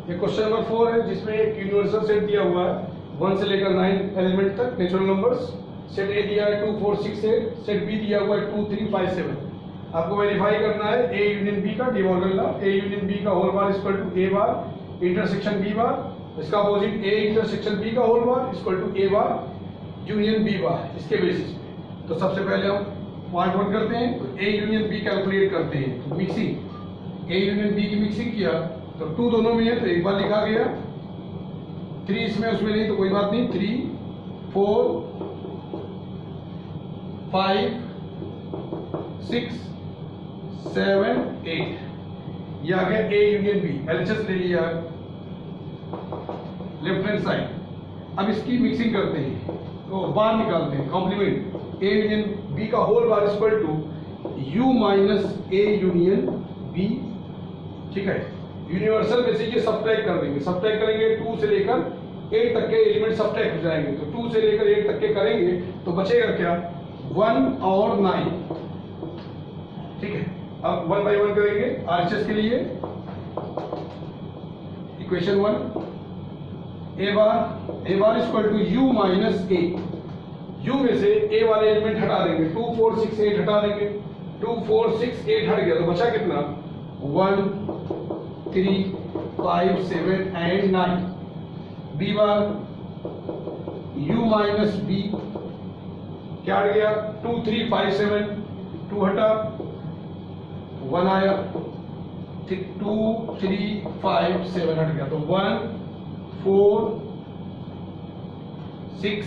ये question number 4 है जिसमें एक यूनिवर्सल सेट दिया हुआ है 1 से लेकर 9 एलिमेंट तक नेचुरल नंबर्स। सेट ए दिया है 2 4 6 8, सेट बी दिया हुआ है 2 3 5 7। आपको वेरीफाई करना है ए यूनियन बी का De Morgan law. A union B का whole bar equal to A bar intersection B bar, इसका अपोजिट ए इंटरसेक्शन बी का whole bar equal to A bar union B bar, इसके basis पे। तो सबसे पहले हम पार्ट 1 करते हैं, तो ए यूनियन बी कैलकुलेट करते हैं। तो मिक्सिंग ए यूनियन बी की मिक्सिंग किया तो 2 दोनों में है तो एक बार लिखा गया, 3 इसमें उसमें नहीं तो कोई बात नहीं, 3 4 5 6 7 8 ये आ गया ए यूनियन बी। एलएचएस ले लिया लेफ्ट हैंड साइड। अब इसकी मिक्सिंग करते हैं तो बार निकालते हैं, कॉम्प्लीमेंट ए यूनियन बी का whole bar equal to U minus A union B. ठीक है, यूनिवर्सल में से ये सब्ट्रैक्ट कर देंगे, सब्ट्रैक्ट करेंगे 2 से लेकर 8 तक के एलिमेंट सब्ट्रैक्ट हो जाएंगे। तो 2 से लेकर 8 तक के करेंगे तो बचेगा क्या, 1 और 9। ठीक है, अब 1 बाय 1 करेंगे आरएचएस के लिए। Equation 1 A bar equal to U minus A. U में से ए वाले एलिमेंट हटा देंगे, 2 4 6 8 हटा देंगे, 2 4 6 8 हट गया तो बचा कितना, 1 3 5 7 and 9। B bar u minus B क्या हट गया, 2 3 5 7, 2 हटा 1 आया, 2 3 5 7 हट गया तो 1 4 6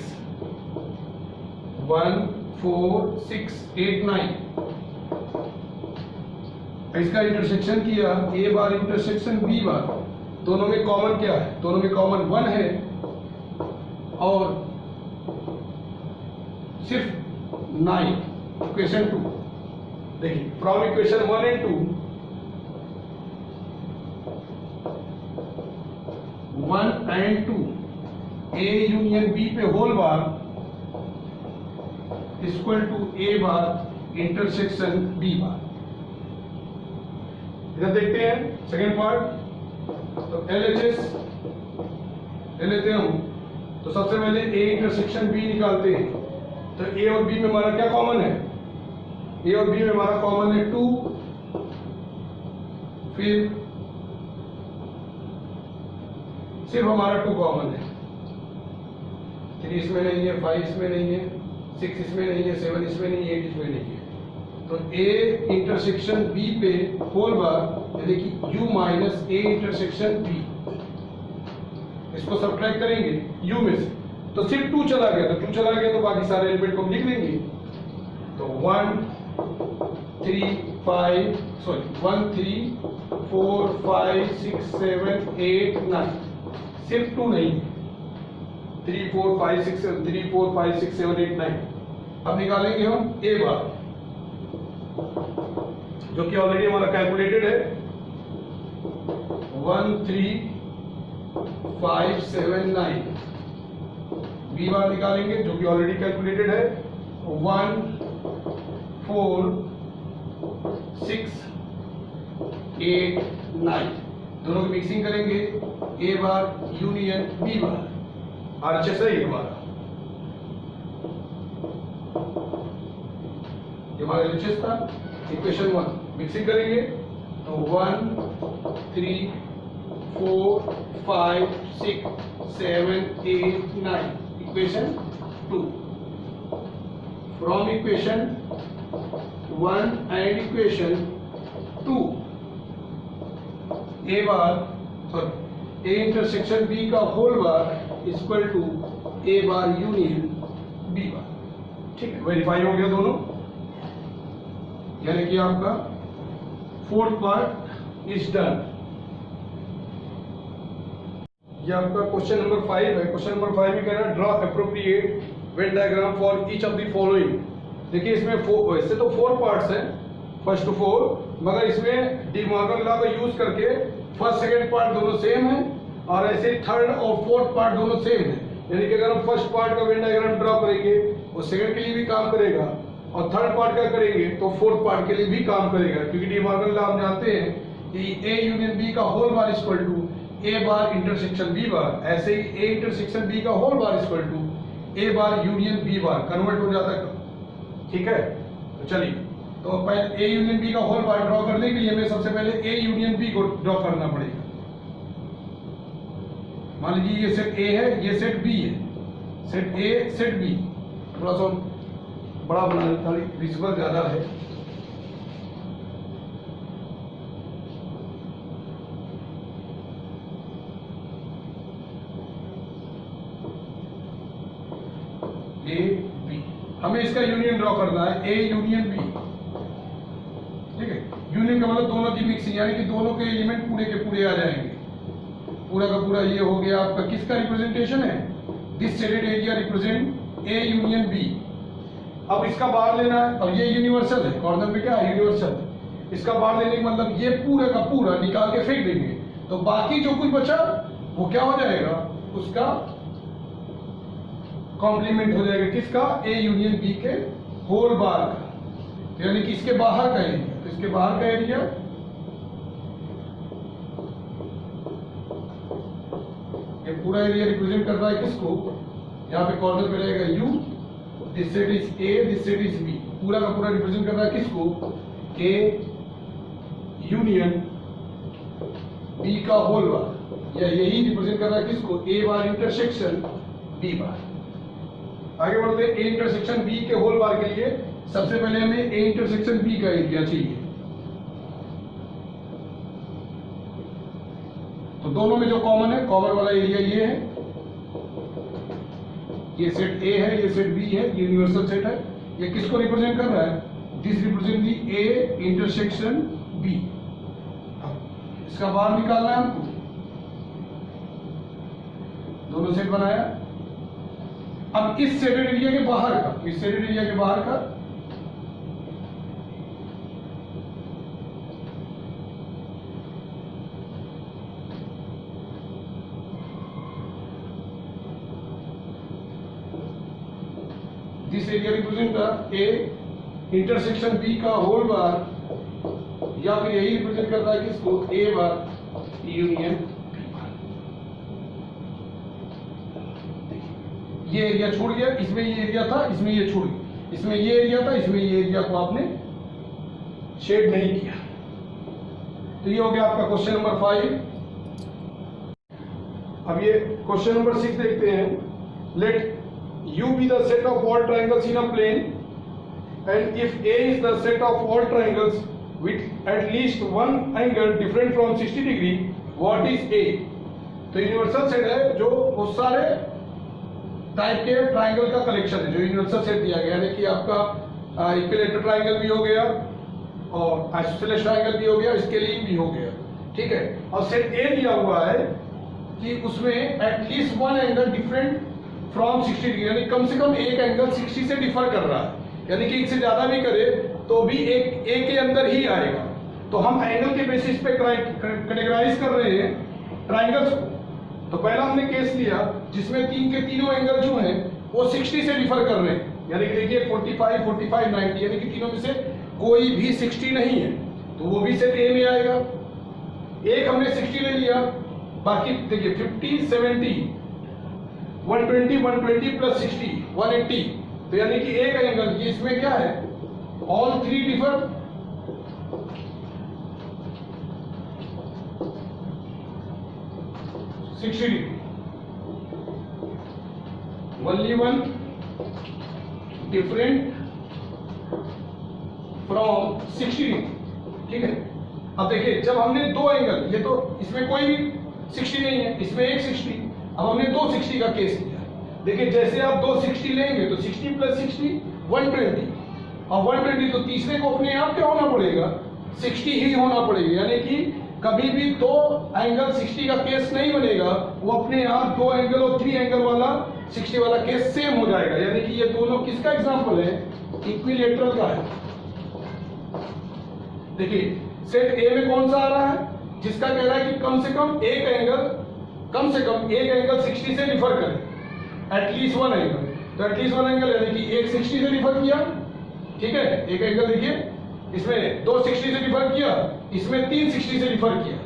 1 4 6 8 9। इसका इंटरसेक्शन किया ए बार इंटरसेक्शन बी बार, दोनों में कॉमन क्या है, दोनों में कॉमन 1 है और सिर्फ 9। इक्वेशन 2 देखिए, from equation 1 and 2 1 and 2 A union B पे whole bar equal to A bar intersection B bar. इधर देखते हैं सेकेंड पार्ट। तो एलएचएस ले लेते हूं, तो सबसे पहले ए इंटरसेक्शन बी निकालते हैं। तो ए और बी में हमारा क्या कॉमन है, ए और बी में हमारा कॉमन है 2, फिर सिर्फ हमारा 2 कॉमन है, 3 इसमें नहीं है, 5 इसमें नहीं है, 6 इसमें नहीं है, 7 इसमें नहीं है, 8 इसमें नहीं है। तो ए इंटरसेक्शन बी पे होल बार यानी कि u minus A intersection B, इसको सब्ट्रैक्ट करेंगे u में से तो सिर्फ 2 चला गया, तो 2 चला गया तो बाकी सारे एलिमेंट को लिख लेंगे। तो 1 3 4 5 6 7 8 9, सिर्फ 2 नहीं, 3 4 5 6 7 3 4 5 6 7 8 9। अब निकालेंगे हम ए बार जो कि ऑलरेडी हमारा कैलकुलेटेड है, 1 3 5 7 9। बी बार निकालेंगे जो कि ऑलरेडी कैलकुलेटेड है, 1 4 6 8 9। दोनों की मिक्सिंग करेंगे, ए बार यूनियन बी बार। आरएचएस है ये हमारा, ये हमारा एलएचएस था। इक्वेशन 1 मिक्सिंग करेंगे तो 1 3 4 5 6 7 8 9। Equation 2 from equation 1 and equation 2 A bar sorry A intersection B का whole bar equal to A bar union B bar. ठीक है, वेरीफाई हो गया दोनों, यानी कि आपका 4th पार्ट इज डन। ये आपका क्वेश्चन नंबर 5 है। क्वेश्चन नंबर 5 में कह रहा है draw appropriate Venn diagram for each of the following. देखिए इसमें वैसे तो 4 पार्ट्स हैं, फर्स्ट टू 4, मगर इसमें डी मॉर्गन लॉ का यूज करके फर्स्ट सेकंड पार्ट दोनों सेम है और ऐसे थर्ड और 4th पार्ट दोनों सेम है। यानी कि अगर हम फर्स्ट पार्ट का वेन डायग्राम ड्रॉ करेंगे वो सेकंड के लिए भी काम करेगा और थर्ड पार्ट का करेंगे तो 4th पार्ट के लिए भी काम करेगा, क्योंकि डी मॉर्गन लॉ हम जानते हैं कि ए यूनियन बी का whole bar equal to A bar intersection B bar, ऐसे ही ए इंटरसेक्शन बी का whole bar equal to A bar union B bar convert हो जाता है। ठीक है, तो चलिए, तो पहले ए यूनियन बी का होल बार ड्रॉ करने के लिए हमें सबसे पहले ए यूनियन बी को ड्रॉ करना पड़ेगा। मान लीजिए ये सेट ए है, ये सेट बी है, सेट ए सेट बी, थोड़ा सा बड़ा बना, विजुअल ज्यादा है। ए बी, हमें इसका यूनियन ड्रॉ करना है, ए यूनियन बी। ठीक है, यूनियन का मतलब दोनों की मिक्सिंग, यानी कि दोनों के एलिमेंट पूरे के पूरे आ जाएंगे। पूरा का पूरा ये हो गया आपका किसका रिप्रेजेंटेशन है, this shaded area represent A union B. अब इसका बार लेना है, अब ये यूनिवर्सल है, कॉर्नर में क्या है यूनिवर्सल, इसका बार लेने का मतलब ये पूरा का पूरा निकाल के फेंक देंगे, तो बाकी जो कुछ बचा वो क्या हो जाएगा, उसका कॉम्प्लीमेंट हो जाएगा, किसका, ए यूनियन बी के होल बार का, यानी कि इसके बाहर का एरिया। तो इसके बाहर का एरिया ये पूरा एरिया रिप्रेजेंट कर रहा है किसको, यहाँ पे कॉर्नर पे रहेगा U, this set is A, this set is B, पूरा का पूरा रिप्रेजेंट कर रहा है किसको, ए यूनियन बी का होल बार, या यही रिप्रेजेंट कर रहा है किसको, ए बार इंटरसेक्शन बी बार। आगे बढ़ते हैं, ए इंटरसेक्शन बी के होल बार के लिए सबसे पहले हमें ए इंटरसेक्शन बी का एरिया चाहिए। तो दोनों में जो कॉमन है, कॉमन वाला एरिया ये है, ये सेट ए है, ये सेट बी है, ये यूनिवर्सल सेट है। ये किसको रिप्रेजेंट कर रहा है, this represent the A intersection B. इसका बाहर निकालना है हमको, दोनों सेट बनाया। अब इस शेडेड एरिया के बाहर का, इस शेडेड एरिया के बाहर का this area represent the A intersection B का होल बार, या फिर यही रिप्रेजेंट करता है किसको, ए बार यूनियन बी बार। ये एरिया छूट गया, इसमें ये एरिया था, इसमें ये छूट गया, इसमें ये एरिया था, इसमें ये एरिया को आपने शेड नहीं किया। तो ये हो गया आपका क्वेश्चन नंबर 5। अब ये क्वेश्चन नंबर 6 देखते हैं। Let U be the set of all triangles in a plane, and if A is the set of all triangles with at least one angle different from 60 degree, what is A? तो universal set है जो बहुत सारे type के triangle का collection है, जो universal set दिया गया, यानी कि आपका इक्विलेटरल ट्राइंगल भी हो गया और आइसोसेलेस ट्राइंगल भी हो गया, स्केलिंग भी हो गया। ठीक है, और सेट ए दिया हुआ है कि उसमें at least one angle different from 60 degree, यानी कम से कम एक एंगल 60 से डिफर कर रहा है, यानी कि इससे ज्यादा भी करे तो भी एक ए के अंदर ही आएगा। तो हम एंगल के बेसिस पे कैटेगराइज कर रहे हैं ट्राइंगल्स को। तो पहला हमने केस लिया जिसमें तीन के तीनों एंगल जो हैं वो 60 से डिफर कर रहे हैं, यानी कि देखिए 45, 45, 90, यानी कि तीनों में से कोई भी 60 नहीं है, तो वो भी सेट ए में आएगा। एक हमने 60 ले लिया, बाकी देखिए 50, 70, 120, 120 प्लस 60, 180, तो यानी कि एक एंगल, ये इसमें क्या है, all three differ, only one different from 60 degree. ठीक है, अब देखिए जब हमने दो एंगल, ये तो इसमें कोई भी 60 नहीं है, इसमें एक 60, अब हमने दो 60 का केस लिया। देखिए जैसे आप दो 60 लेंगे तो 60 प्लस 60 120, और 120 तो तीसरे को अपने आप क्या होना पड़ेगा, 60 ही होना पड़ेगा, यानी कि कभी भी दो एंगल 60 का केस नहीं बनेगा, वो अपने आप दो एंगल और थ्री एंगल वाला 60 वाला केस सेम हो जाएगा। यानी कि ये दोनों किसका एग्जांपल है, इक्विलेटरल का है। देखिए सेट ए में कौन सा आ रहा है, जिसका कह रहा है कि कम से कम एक एंगल 60 से डिफर करे, एटलीस्ट वन एंगल। तो एटलीस्ट वन एंगल यानी कि एक 60 से डिफर किया, ठीक है, एक एंगल देखिए इसमें दो 60 से डिफर किया, इसमें तीन 60 से डिफर किया,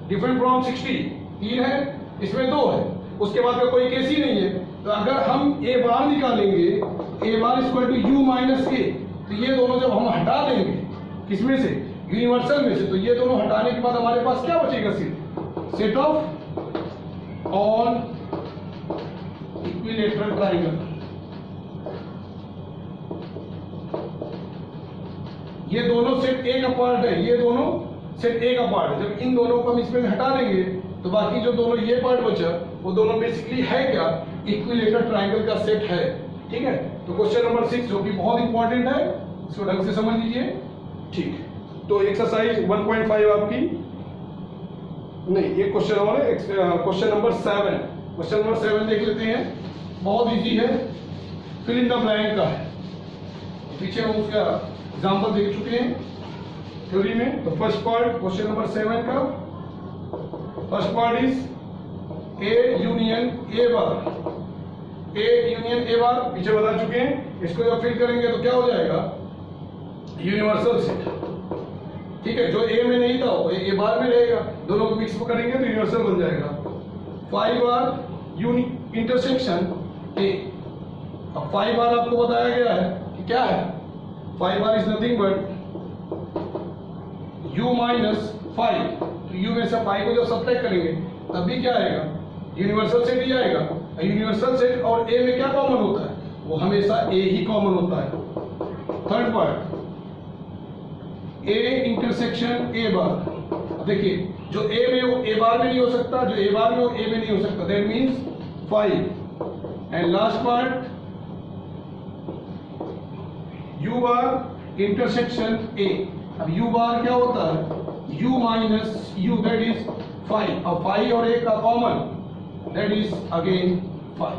डिफरेंट फ्रॉम 60, 3 है, इसमें 2 है, उसके बाद का कोई केस ही नहीं है। तो अगर हम ए बार निकालेंगे, ए bar equal to U minus ए, तो ये दोनों जब हम हटा देंगे किसमें से, यूनिवर्सल में से, तो ये दोनों हटाने के बाद हमारे पास क्या बचेगा, set of on equilateral triangle. ये दोनों सेट ए का पार्ट है, ये दोनों सेट ए का पार्ट है। जब इन दोनों को हम इसमें हटा देंगे तो बाकी जो दोनों ये पार्ट बचा वो दोनों बेसिकली है क्या, इक्विलेटरल ट्राइंगल का सेट है। ठीक है, तो क्वेश्चन नंबर 6 जो कि बहुत इंपॉर्टेंट है, इसको ढंग से समझ लीजिए। ठीक, तो एक्सरसाइज 1.5 आपकी नहीं, ये क्वेश्चन और है, क्वेश्चन नंबर 7। क्वेश्चन नंबर 7 देख लेते हैं, बहुत इजी है, फिल इन द ब्लैंक का है। पीछे हम उसका एग्जाम्पल देख चुके हैं थ्योरी में। तो फर्स्ट पार्ट क्वेश्चन नंबर 7 का first part is A union A bar, A union A bar पीछे बता चुके हैं। इसको जब फिल करेंगे तो क्या हो जाएगा, यूनिवर्सल सेट। ठीक है, जो ए में नहीं था वो ए बार में रहेगा, दोनों को मिक्स करेंगे तो यूनिवर्सल बन जाएगा। 5 बार इंटरसेक्शन ए। अब 5 बार आपको बताया गया है कि क्या है, 5 bar is nothing but u minus 5। तो u में से 5 को जब सब्ट्रैक्ट करेंगे तब भी क्या आएगा, यूनिवर्सल सेट ही आएगा। यूनिवर्सल सेट और a में क्या कॉमन होता है, वो हमेशा a ही कॉमन होता है। Third part a intersection a बार। देखिए जो a में वो a बार में नहीं हो सकता, जो a बार में वो a में नहीं हो सकता, that means 5। And last part u bar intersection a। अब u बार क्या होता है, u minus u, that is 5। अब 5 और 1 का कॉमन, दैट इज अगेन 5।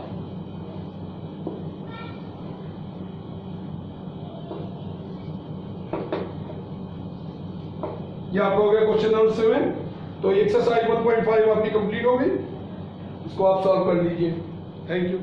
ये आपको हो गया क्वेश्चन नंबर 7। तो एक्सरसाइज 1.5 आपकी कंप्लीट हो गई, इसको आप सॉल्व कर लीजिए। Thank you.